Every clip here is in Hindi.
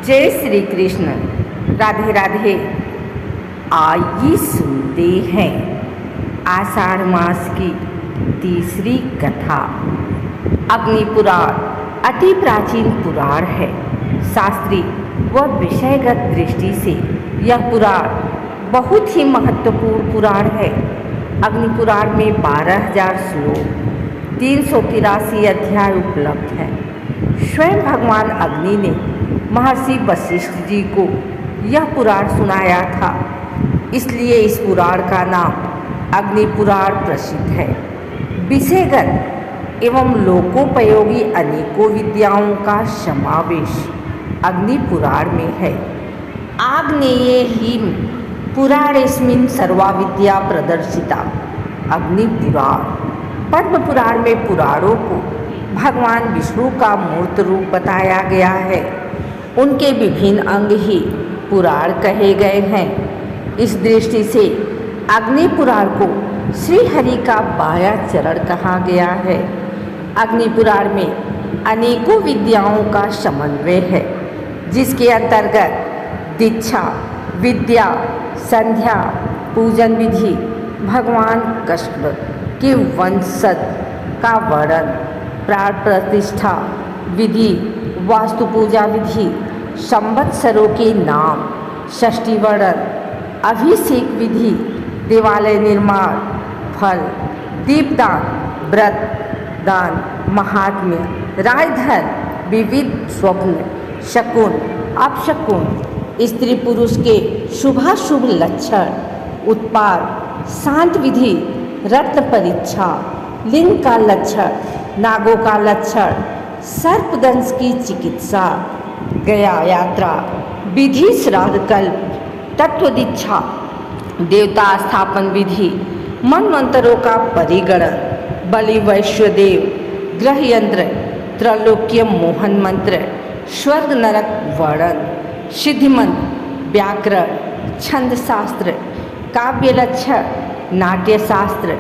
जय श्री कृष्ण। राधे राधे। आइए सुनते हैं आषाढ़ मास की तीसरी कथा। अग्नि पुराण अति प्राचीन पुराण है। शास्त्रीय व विषयगत दृष्टि से यह पुराण बहुत ही महत्वपूर्ण पुराण है। अग्नि पुराण में 12,000 श्लोक 383 अध्याय उपलब्ध हैं। स्वयं भगवान अग्नि ने महर्षि वशिष्ठ जी को यह पुराण सुनाया था, इसलिए इस पुराण का नाम अग्नि पुराण प्रसिद्ध है। विषयगत एवं लोकोपयोगी अनेकों विद्याओं का समावेश अग्नि पुराण में है। आग्नेये हि पुराणेस्मिन् सर्वा विद्या प्रदर्शिता। अग्नि पुराण पद्म पुराण में पुराणों को भगवान विष्णु का मूर्त रूप बताया गया है। उनके विभिन्न अंग ही पुराण कहे गए हैं। इस दृष्टि से अग्नि पुराण को श्री हरि का बाया चरण कहा गया है। अग्नि पुराण में अनेकों विद्याओं का समन्वय है, जिसके अंतर्गत दीक्षा, विद्या, संध्या, पूजन विधि, भगवान कृष्ण के वंशज का वर्णन, प्राण प्रतिष्ठा विधि, वास्तु पूजा विधि, संवत्सरों के नाम, षष्ठी वर्णन, अभिषेक विधि, देवालय निर्माण, फल, दीपदान, व्रत दान, महात्म्य, राजधन, विविध स्वप्न, शकुन, अपशकुन, स्त्री पुरुष के शुभाशुभ लक्षण, उत्पाद, शांत विधि, रत्न परीक्षा, लिंग का लक्षण, नागों का लक्षण, सर्पदंश की चिकित्सा, गया यात्रा, विधि श्राद्ध कल्प, तत्व दीक्षा, देवता स्थापन विधि, मनमंत्रों का परिगणन, बलि वैश्वदेव, ग्रह यंत्र, त्रैलोक्य मोहन मंत्र, स्वर्ग नरक वर्णन, सिद्धि मंत्र, व्याकरण, छंद शास्त्र, काव्य लक्षण, नाट्य शास्त्र,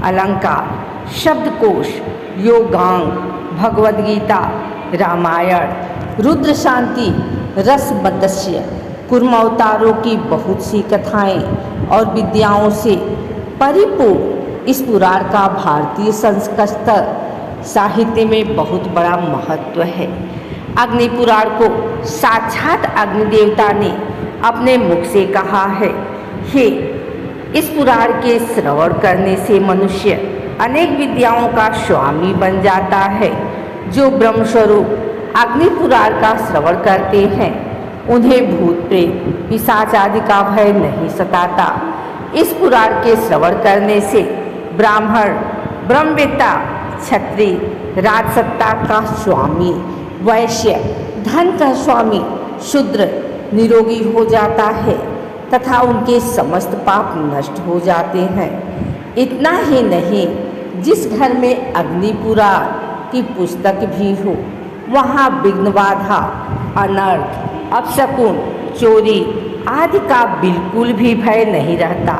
अलंकार, शब्दकोश, योगांग, भगवद गीता, रामायण, रुद्र शांति, रस मदस्य, कुर्म अवतारों की बहुत सी कथाएं और विद्याओं से परिपूर्ण इस पुराण का भारतीय संस्कृत साहित्य में बहुत बड़ा महत्व है। अग्नि पुराण को साक्षात अग्नि देवता ने अपने मुख से कहा है। हे, इस पुराण के श्रवण करने से मनुष्य अनेक विद्याओं का स्वामी बन जाता है। जो ब्रह्मस्वरूप अग्नि पुराण का श्रवण करते हैं, उन्हें भूत प्रेत पिशाच आदि का भय नहीं सताता। इस पुराण के श्रवण करने से ब्राह्मण, ब्रह्मवेत्ता, क्षत्रिय, राजसत्ता का स्वामी, वैश्य, धन का स्वामी, शूद्र निरोगी हो जाता है तथा उनके समस्त पाप नष्ट हो जाते हैं। इतना ही नहीं, जिस घर में अग्नि पुराण की पुस्तक भी हो, वहाँ विघ्न बाधा, अनर्थ, अपशकुन, चोरी आदि का बिल्कुल भी भय नहीं रहता।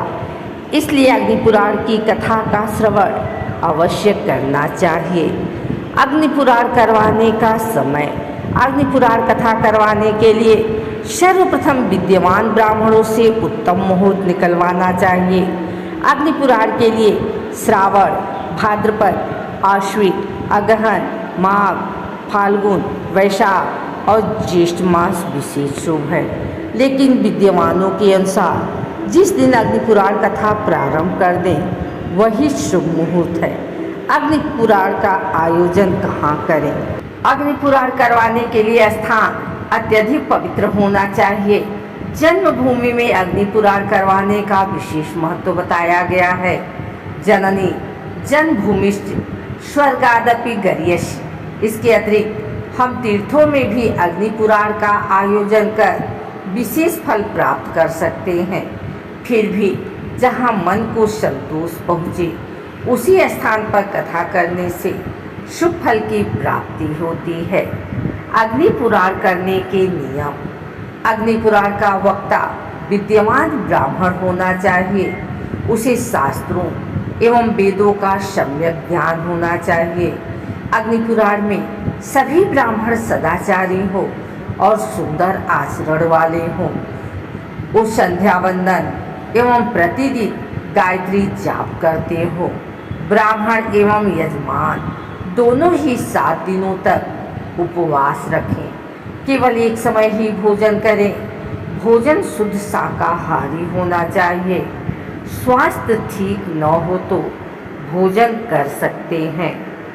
इसलिए अग्नि पुराण की कथा का श्रवण अवश्य करना चाहिए। अग्नि पुराण करवाने का समय, अग्नि पुराण कथा करवाने के लिए सर्वप्रथम विद्यमान ब्राह्मणों से उत्तम मुहूर्त निकलवाना चाहिए। अग्नि पुराण के लिए श्रावण, भाद्रपद, आश्विन, अगहन, माघ, फाल्गुन, वैशाख और ज्येष्ठ मास विशेष शुभ है। लेकिन विद्यमानों के अनुसार जिस दिन अग्नि पुराण कथा प्रारंभ कर दें, वही शुभ मुहूर्त है। अग्नि पुराण का आयोजन कहाँ करें? अग्नि पुराण करवाने के लिए स्थान अत्यधिक पवित्र होना चाहिए। जन्मभूमि में अग्नि पुराण करवाने का विशेष महत्व बताया गया है। जननी जन्मभूमिश्च स्वर्गादपि गरीयसी। इसके अतिरिक्त हम तीर्थों में भी अग्नि पुराण का आयोजन कर विशेष फल प्राप्त कर सकते हैं। फिर भी जहाँ मन को संतोष पहुँचे, उसी स्थान पर कथा करने से शुभ फल की प्राप्ति होती है। अग्नि पुराण करने के नियम। अग्नि पुराण का वक्ता विद्यमान ब्राह्मण होना चाहिए। उसे शास्त्रों एवं वेदों का सम्यक ज्ञान होना चाहिए। अग्नि पुराण में सभी ब्राह्मण सदाचारी हो और सुंदर आचरण वाले हों। वो संध्या वंदन एवं प्रतिदिन गायत्री जाप करते हो। ब्राह्मण एवं यजमान दोनों ही 7 दिनों तक उपवास रखें। केवल एक समय ही भोजन करें। भोजन शुद्ध शाकाहारी होना चाहिए। स्वास्थ्य ठीक न हो तो भोजन कर सकते हैं।